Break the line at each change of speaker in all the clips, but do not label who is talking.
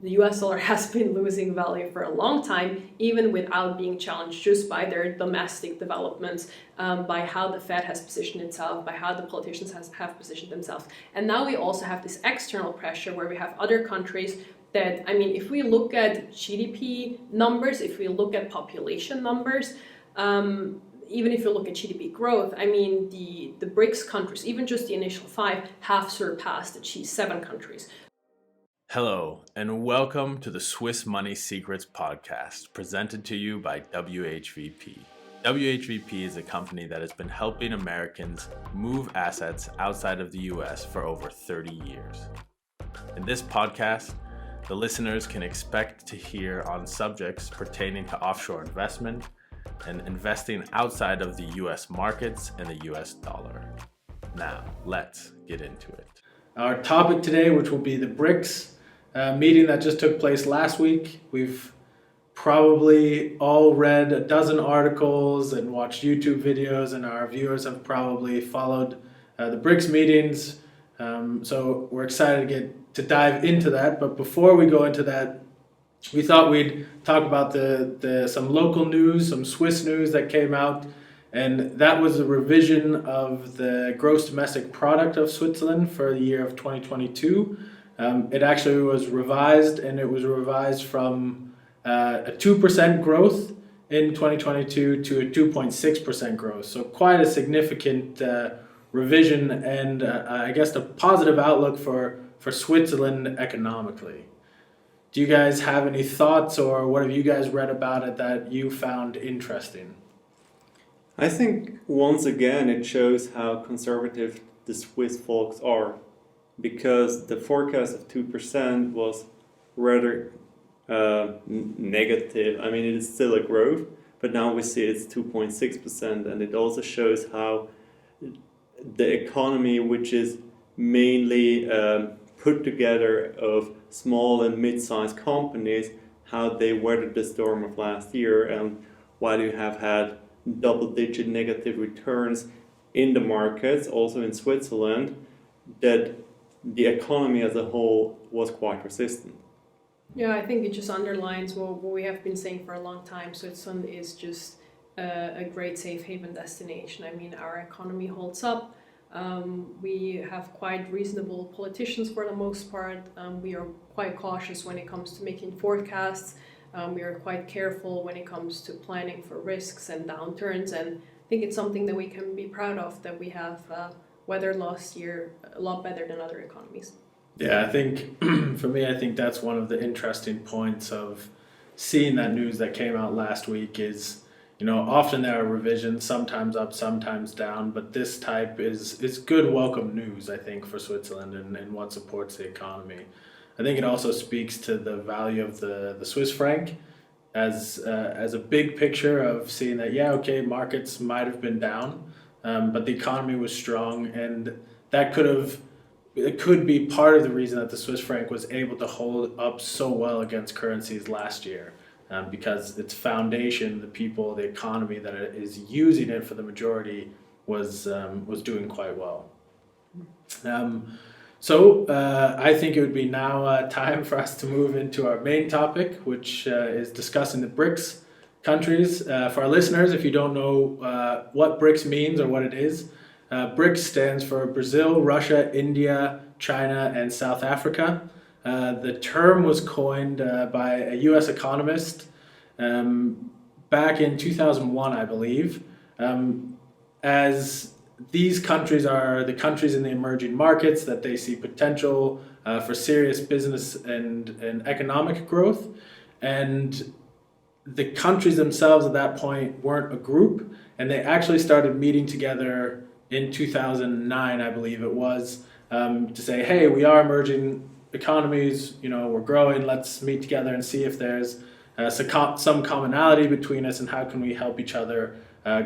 the US dollar has been losing value for a long time, even without being challenged just by their domestic developments, by how the Fed has positioned itself, by how the politicians have positioned themselves. And now we also have this external pressure where we have other countries that, I mean, if we look at GDP numbers, if we look at population numbers, even if you look at GDP growth, I mean, the BRICS countries, even just the initial 5, have surpassed the G7 countries.
Hello, and welcome to the Swiss Money Secrets podcast, presented to you by WHVP. WHVP is a company that has been helping Americans move assets outside of the US for over 30 years. In this podcast, the listeners can expect to hear on subjects pertaining to offshore investment and investing outside of the US markets and the US dollar. Now, let's get into it.
Our topic today, which will be the BRICS meeting that just took place last week. We've probably all read a dozen articles and watched YouTube videos, and our viewers have probably followed the BRICS meetings. So we're excited to dive into that. But before we go into that, we thought we'd talk about some local news, some Swiss news that came out. And that was a revision of the gross domestic product of Switzerland for the year of 2022. It actually was revised, and it was revised from a 2% growth in 2022 to a 2.6% growth. So quite a significant revision, and I guess a positive outlook for Switzerland economically. Do you guys have any thoughts, or what have you guys read about it that you found interesting?
I think once again it shows how conservative the Swiss folks are, because the forecast of 2% was rather negative. I mean, it is still a growth, but now we see it's 2.6%, and it also shows how the economy, which is mainly put together of small and mid-sized companies, how they weathered the storm of last year, and while you have had double-digit negative returns in the markets, also in Switzerland, that the economy as a whole was quite resistant.
Yeah, I think it just underlines what we have been saying for a long time. Switzerland is just a great safe haven destination. I mean, our economy holds up. We have quite reasonable politicians for the most part. We are quite cautious when it comes to making forecasts. We are quite careful when it comes to planning for risks and downturns, and I think it's something that we can be proud of, that we have weathered last year a lot better than other economies.
Yeah, I think for me, I think that's one of the interesting points of seeing that news that came out last week is, often there are revisions, sometimes up, sometimes down, but this type is good welcome news, I think, for Switzerland and what supports the economy. I think it also speaks to the value of the Swiss franc as a big picture of seeing that, markets might have been down, but the economy was strong, and that could be part of the reason that the Swiss franc was able to hold up so well against currencies last year, because its foundation, the people, the economy that is using it for the majority was doing quite well. So I think it would be now time for us to move into our main topic, which is discussing the BRICS countries. For our listeners, if you don't know what BRICS means or what it is, BRICS stands for Brazil, Russia, India, China, and South Africa. The term was coined by a U.S. economist back in 2001, I believe, as these countries are the countries in the emerging markets that they see potential for serious business and economic growth. And the countries themselves at that point weren't a group, and they actually started meeting together in 2009, I believe it was, to say, hey, we are emerging economies, we're growing, let's meet together and see if there's some commonality between us and how can we help each other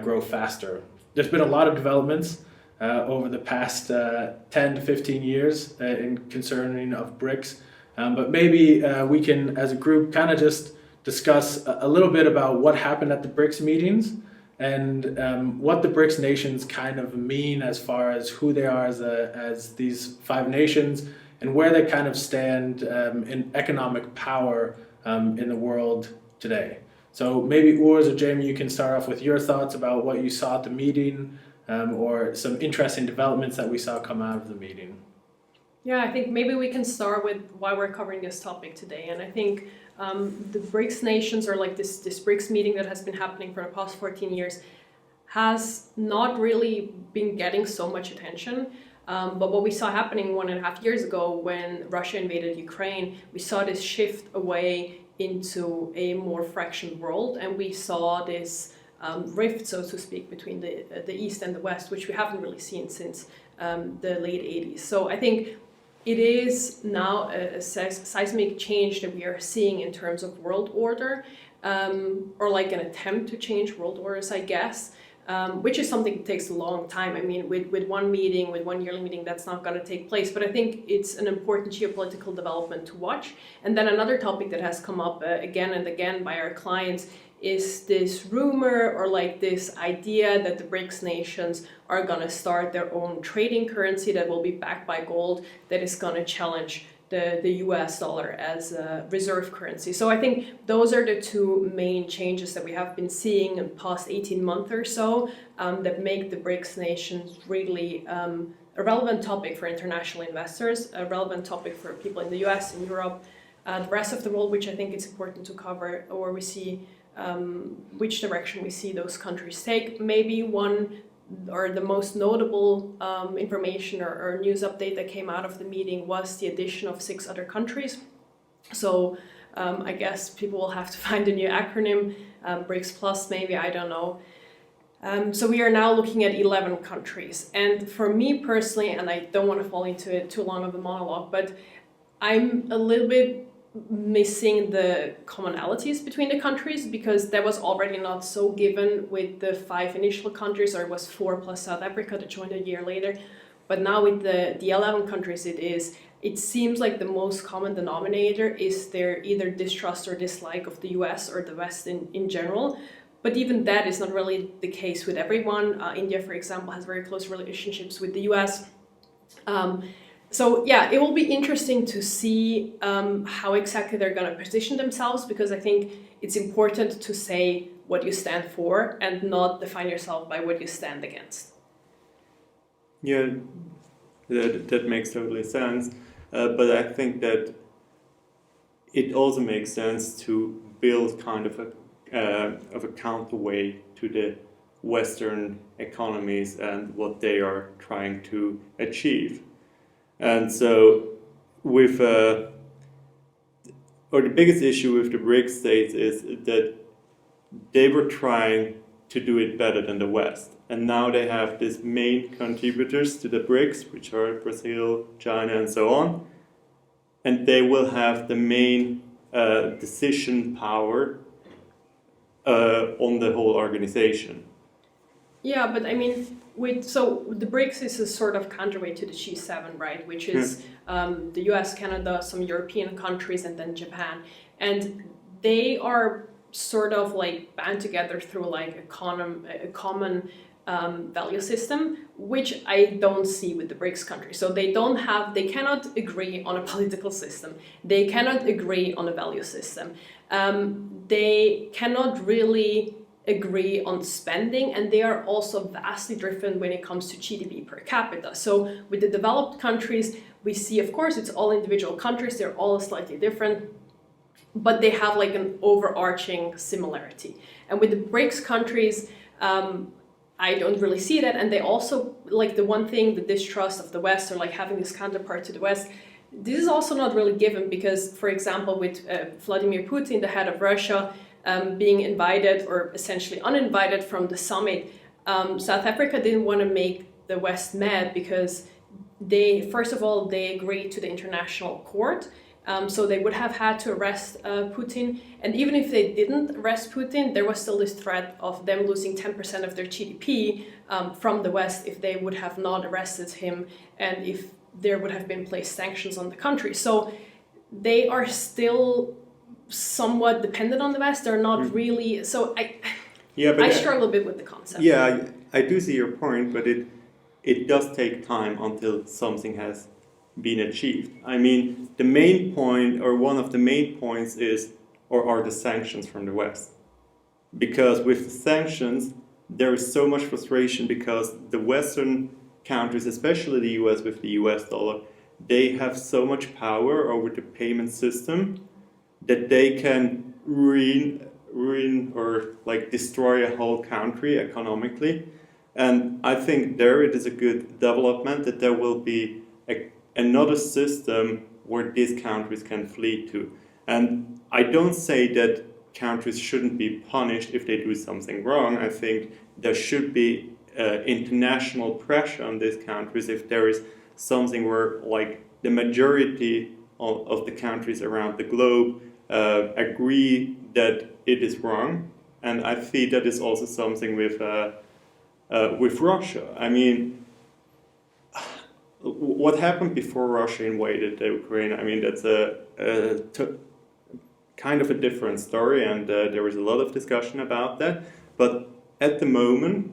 grow faster. There's been a lot of developments over the past 10 to 15 years concerning of BRICS, but maybe we can, as a group, kind of just discuss a little bit about what happened at the BRICS meetings and what the BRICS nations kind of mean as far as who they are as these 5 nations, and where they kind of stand in economic power in the world today. So maybe Urs or Jamie, you can start off with your thoughts about what you saw at the meeting or some interesting developments that we saw come out of the meeting.
Yeah, I think maybe we can start with why we're covering this topic today. And I think the BRICS nations, or like this BRICS meeting that has been happening for the past 14 years, has not really been getting so much attention. But what we saw happening 1.5 years ago when Russia invaded Ukraine, we saw this shift away into a more fractured world, and we saw this rift, so to speak, between the East and the West, which we haven't really seen since the late 80s. So I think it is now a seismic change that we are seeing in terms of world order, or like an attempt to change world orders, I guess. Which is something that takes a long time. I mean, with one meeting, with one yearly meeting, that's not going to take place. But I think it's an important geopolitical development to watch. And then another topic that has come up again and again by our clients is this rumor or like this idea that the BRICS nations are going to start their own trading currency that will be backed by gold, that is going to challenge the US dollar as a reserve currency. So I think those are the two main changes that we have been seeing in the past 18 months or so that make the BRICS nations really a relevant topic for international investors, a relevant topic for people in the US and Europe, the rest of the world, which I think it's important to cover, or we see which direction we see those countries take. Maybe one or the most notable information or news update that came out of the meeting was the addition of 6 other countries. So I guess people will have to find a new acronym, BRICS Plus maybe, I don't know. So we are now looking at 11 countries. And for me personally, and I don't want to fall into it too long of a monologue, but I'm a little bit missing the commonalities between the countries, because that was already not so given with the 5 initial countries, or it was 4 plus South Africa that joined a year later. But now with the 11 countries it seems like the most common denominator is their either distrust or dislike of the US or the West in general. But even that is not really the case with everyone. India, for example, has very close relationships with the US. So yeah, it will be interesting to see how exactly they're going to position themselves, because I think it's important to say what you stand for and not define yourself by what you stand against.
Yeah, that makes totally sense. But I think that it also makes sense to build kind of a counterweight to the Western economies and what they are trying to achieve. And so the biggest issue with the BRICS states is that they were trying to do it better than the West. And now they have these main contributors to the BRICS, which are Brazil, China, and so on. And they will have the main decision power on the whole organization.
Yeah, but I mean, so the BRICS is a sort of counterweight to the G7, right? Which is the US, Canada, some European countries, and then Japan. And they are sort of like band together through like a common value system, which I don't see with the BRICS countries. So they cannot agree on a political system. They cannot agree on a value system. They cannot really agree on spending, and they are also vastly different when it comes to GDP per capita. So with the developed countries, we see, of course, it's all individual countries, they're all slightly different, but they have like an overarching similarity. And with the BRICS countries, I don't really see that. And they also, like the one thing, the distrust of the West, or like having this counterpart to the West, this is also not really given, because, for example, with Vladimir Putin, the head of Russia, being invited or essentially uninvited from the summit, South Africa didn't want to make the West mad, because first of all, they agreed to the international court. So they would have had to arrest Putin. And even if they didn't arrest Putin, there was still this threat of them losing 10% of their GDP from the West if they would have not arrested him, and if there would have been placed sanctions on the country. So they are still somewhat dependent on the West. They're not really. So I struggle a bit with the concept.
Yeah, I do see your point, but it does take time until something has been achieved. I mean, the main point, or one of the main points are the sanctions from the West. Because with the sanctions, there is so much frustration because the Western countries, especially the US with the US dollar, they have so much power over the payment system that they can ruin or like destroy a whole country economically. And I think there it is a good development that there will be another system where these countries can flee to. And I don't say that countries shouldn't be punished if they do something wrong. I think there should be international pressure on these countries if there is something where like the majority of the countries around the globe agree that it is wrong. And I think that is also something with Russia. I mean, what happened before Russia invaded Ukraine? I mean, that's kind of a different story, and there was a lot of discussion about that. But at the moment,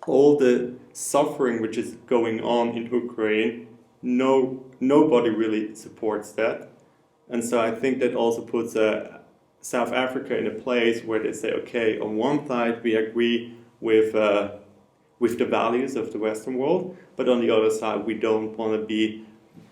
all the suffering which is going on in Ukraine, nobody really supports that. And so I think that also puts South Africa in a place where they say, okay, on one side we agree with the values of the Western world, but on the other side we don't want to be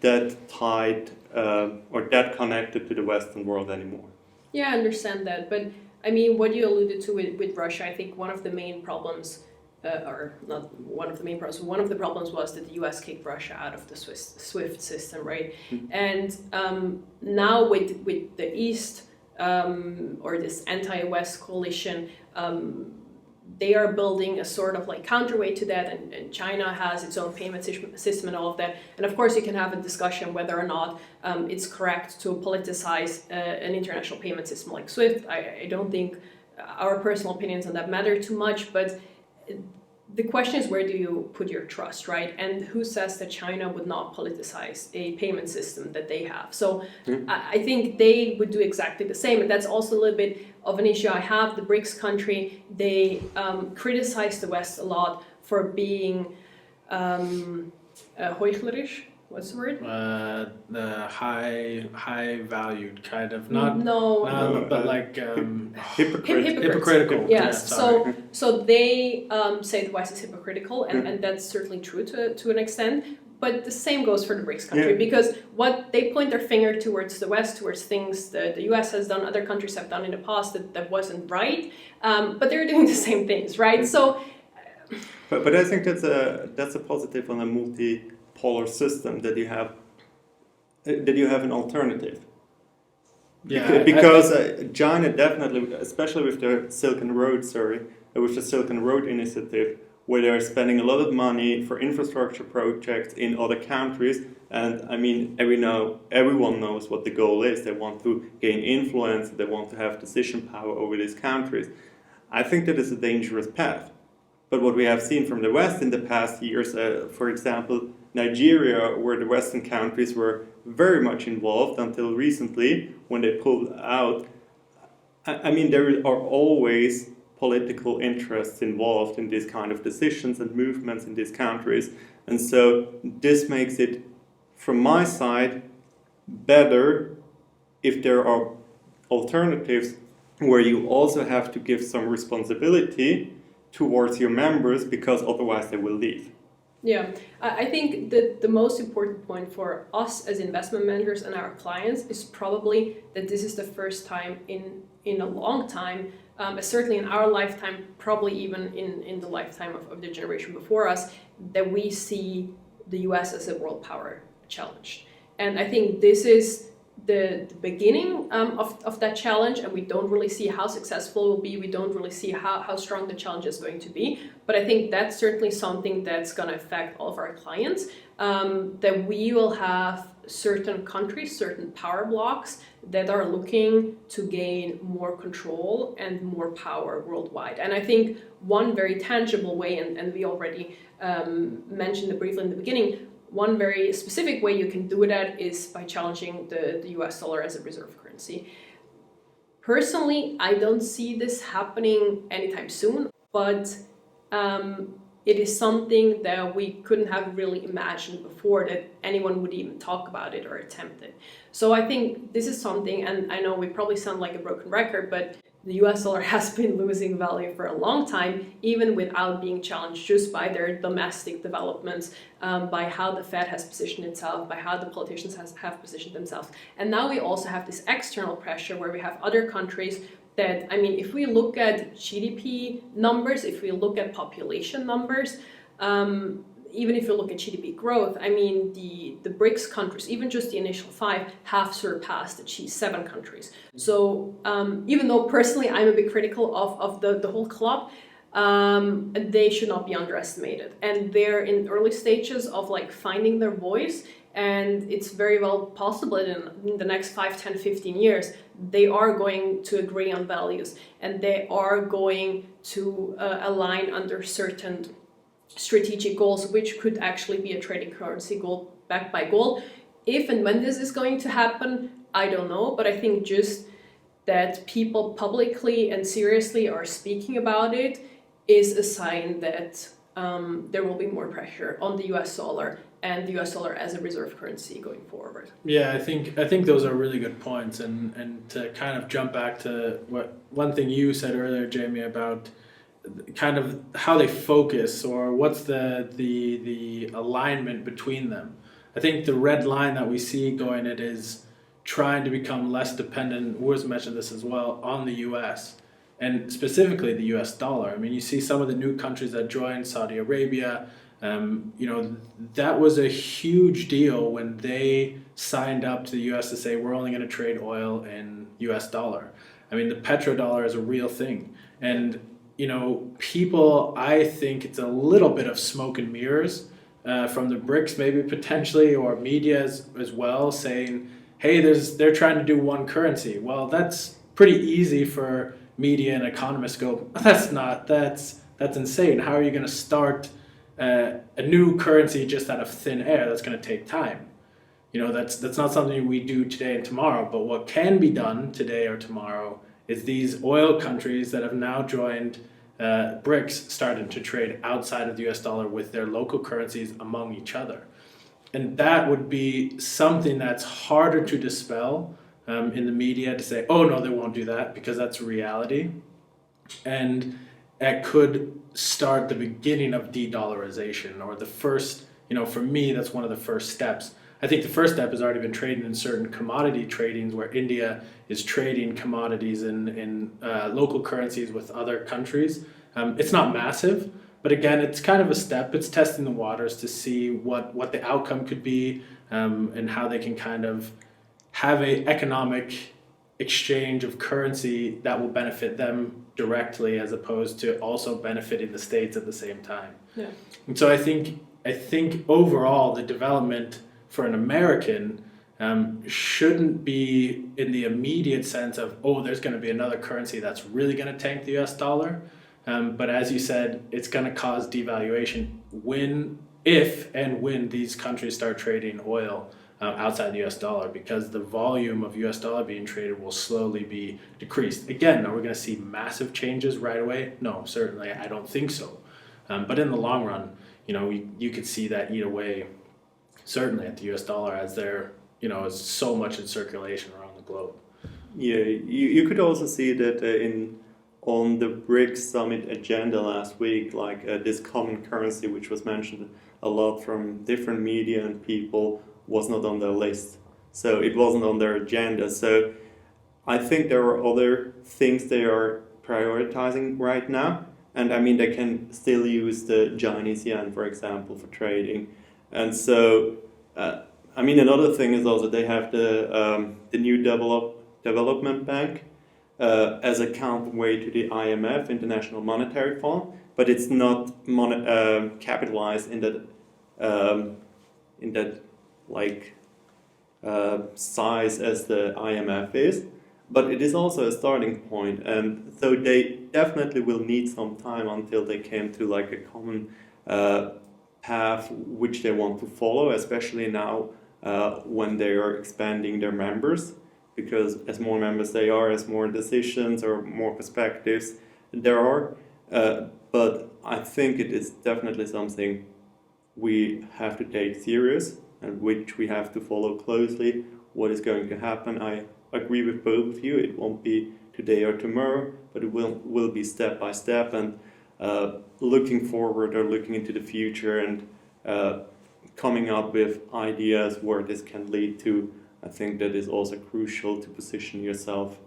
that tied or that connected to the Western world anymore.
Yeah, I understand that. But I mean, what you alluded to with Russia, I think one of the main problems, or not one of the main problems, one of the problems was that the US kicked Russia out of the SWIFT system, right? Mm-hmm. And now with the East, or this anti-West coalition, they are building a sort of like counterweight to that, and China has its own payment system and all of that. And of course, you can have a discussion whether or not it's correct to politicize an international payment system like SWIFT. I don't think our personal opinions on that matter too much, but the question is, where do you put your trust, right? And who says that China would not politicize a payment system that they have? So I think they would do exactly the same. And that's also a little bit of an issue I have. The BRICS country, they criticize the West a lot for being heuchlerisch. What's the word?
The high valued kind of but like hypocritical.
Yes. So they say the West is hypocritical, and that's certainly true to an extent. But the same goes for the BRICS country, because what they point their finger towards the West, towards things that the US has done, other countries have done in the past that wasn't right, but they're doing the same things, right? So,
but I think that's a positive on a multipolar system, that you have an alternative. Yeah, because China definitely, especially with the Silk Road initiative, where they're spending a lot of money for infrastructure projects in other countries. And I mean, everyone knows what the goal is. They want to gain influence, they want to have decision power over these countries. I think that is a dangerous path. But what we have seen from the West in the past years, for example, Nigeria, where the Western countries were very much involved until recently when they pulled out. I mean, there are always political interests involved in these kind of decisions and movements in these countries. And so this makes it, from my side, better if there are alternatives where you also have to give some responsibility towards your members, because otherwise they will leave.
Yeah, I think that the most important point for us as investment managers and our clients is probably that this is the first time in a long time, certainly in our lifetime, probably even in the lifetime of the generation before us, that we see the US as a world power challenged. And I think this is the beginning of that challenge, and we don't really see how successful it will be. We don't really see how strong the challenge is going to be. But I think that's certainly something that's going to affect all of our clients, that we will have certain countries, certain power blocks that are looking to gain more control and more power worldwide. And I think one very tangible way, and we already mentioned it briefly in the beginning, one very specific way you can do that is by challenging the US dollar as a reserve currency. Personally, I don't see this happening anytime soon, but it is something that we couldn't have really imagined before that anyone would even talk about it or attempt it. So I think this is something, and I know we probably sound like a broken record, but the US dollar has been losing value for a long time, even without being challenged just by their domestic developments, by how the Fed has positioned itself, by how the politicians have positioned themselves. And now we also have this external pressure where we have other countries that, I mean, if we look at GDP numbers, if we look at population numbers, even if you look at GDP growth, I mean, the BRICS countries, even just the initial 5, have surpassed the G7 countries. So even though personally I'm a bit critical of the whole club, they should not be underestimated. And they're in early stages of like finding their voice. And it's very well possible that in the next 5, 10, 15 years, they are going to agree on values and they are going to align under certain strategic goals, which could actually be a trading currency gold backed by gold. If and when this is going to happen, I don't know, but I think just that people publicly and seriously are speaking about it is a sign that there will be more pressure on the US dollar and the US dollar as a reserve currency going forward.
Yeah, I think those are really good points, and to kind of jump back to one thing you said earlier, Jamie, about kind of how they focus or what's the alignment between them. I think the red line that we see going it is trying to become less dependent, Urs mentioned this as well, on the US and specifically the US dollar. I mean, you see some of the new countries that joined, Saudi Arabia, that was a huge deal when they signed up to the US to say we're only going to trade oil in US dollar. I mean, the petrodollar is a real thing. And people, I think it's a little bit of smoke and mirrors from the BRICS, maybe potentially, or media as well, saying, hey, they're trying to do one currency. Well, that's pretty easy for media and economists to go, that's insane. How are you going to start a new currency just out of thin air? That's going to take time. That's not something we do today and tomorrow, but what can be done today or tomorrow is these oil countries that have now joined BRICS started to trade outside of the US dollar with their local currencies among each other. And that would be something that's harder to dispel in the media, to say, oh no, they won't do that, because that's reality. And it could start the beginning of de-dollarization, or the first, for me, that's one of the first steps. I think the first step has already been trading in certain commodity tradings, where India is trading commodities in local currencies with other countries. It's not massive, but again, it's kind of a step. It's testing the waters to see what the outcome could be, and how they can kind of have an economic exchange of currency that will benefit them directly, as opposed to also benefiting the states at the same time.
Yeah.
And so I think overall the development for an American shouldn't be in the immediate sense of, oh, there's going to be another currency that's really going to tank the US dollar. But as you said, it's going to cause devaluation if and when these countries start trading oil outside the US dollar, because the volume of US dollar being traded will slowly be decreased. Again, are we going to see massive changes right away? No, certainly I don't think so. But in the long run, you could see that eat away, certainly at the US dollar, as there is so much in circulation around the globe.
Yeah, you could also see that on the BRICS summit agenda last week, like this common currency, which was mentioned a lot from different media and people, was not on their list. So it wasn't on their agenda. So I think there are other things they are prioritizing right now. And I mean, they can still use the Chinese yuan, for example, for trading. And so, another thing is also they have the new development bank as a counterweight to the IMF, International Monetary Fund, but it's not capitalized in that size as the IMF is. But it is also a starting point, and so they definitely will need some time until they came to like a common path which they want to follow, especially now when they are expanding their members, because as more members they are, as more decisions or more perspectives there are, But I think it is definitely something we have to take serious and which we have to follow closely. What is going to happen? I agree with both of you. It won't be today or tomorrow, but it will be step by step, and looking forward or looking into the future and coming up with ideas where this can lead to. I think that is also crucial to position yourself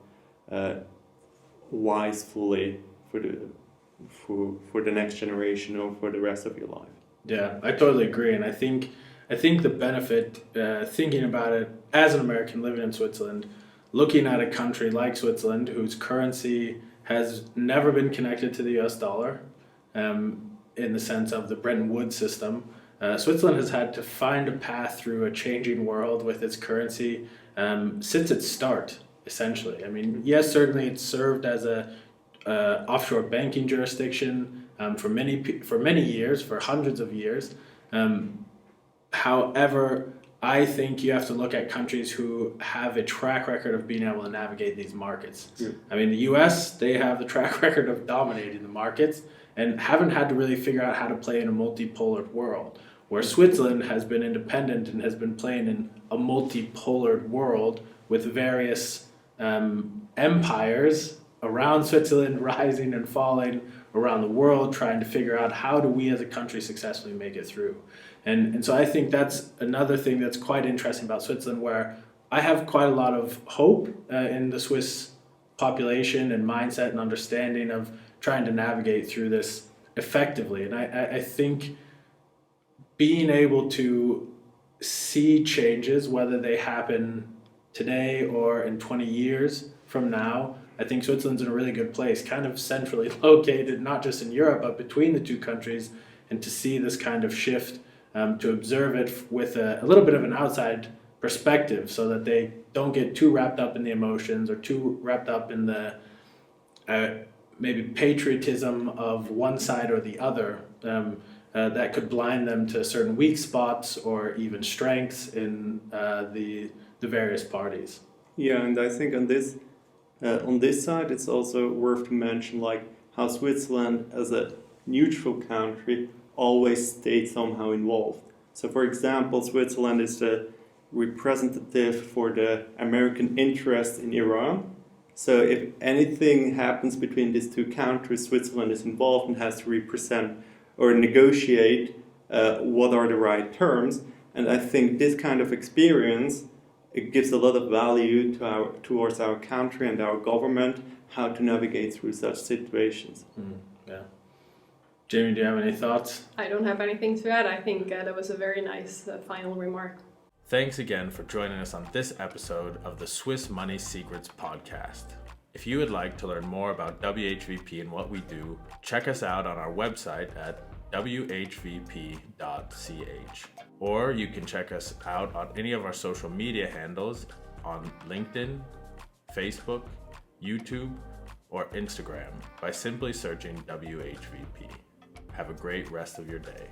wisely for the next generation or for the rest of your life.
Yeah, I totally agree, and I think the benefit, thinking about it as an American living in Switzerland, looking at a country like Switzerland whose currency has never been connected to the US dollar, in the sense of the Bretton Woods system. Switzerland has had to find a path through a changing world with its currency since its start, essentially. I mean, yes, certainly it's served as a offshore banking jurisdiction for many years, for hundreds of years. However, I think you have to look at countries who have a track record of being able to navigate these markets. Yeah. I mean, the US, they have the track record of dominating the markets and haven't had to really figure out how to play in a multipolar world, where Switzerland has been independent and has been playing in a multipolar world with various empires around Switzerland rising and falling around the world, trying to figure out how do we as a country successfully make it through. And so I think that's another thing that's quite interesting about Switzerland, where I have quite a lot of hope in the Swiss population and mindset and understanding of trying to navigate through this effectively. And I think being able to see changes, whether they happen today or in 20 years from now, I think Switzerland's in a really good place, kind of centrally located, not just in Europe, but between the two countries, and to see this kind of shift, to observe it with a little bit of an outside perspective so that they don't get too wrapped up in the emotions or too wrapped up in the maybe patriotism of one side or the other, that could blind them to certain weak spots or even strengths in the various parties.
Yeah, and I think on this side, it's also worth to mention like how Switzerland, as a neutral country, always stayed somehow involved. So, for example, Switzerland is the representative for the American interest in Iran. So, if anything happens between these two countries, Switzerland is involved and has to represent or negotiate what are the right terms. And I think this kind of experience, it gives a lot of value towards our country and our government, how to navigate through such situations.
Yeah. Jamie, do you have any thoughts?
I don't have anything to add. I think that was a very nice final remark.
Thanks again for joining us on this episode of the Swiss Money Secrets podcast. If you would like to learn more about WHVP and what we do, check us out on our website at whvp.ch. Or you can check us out on any of our social media handles on LinkedIn, Facebook, YouTube, or Instagram by simply searching WHVP. Have a great rest of your day.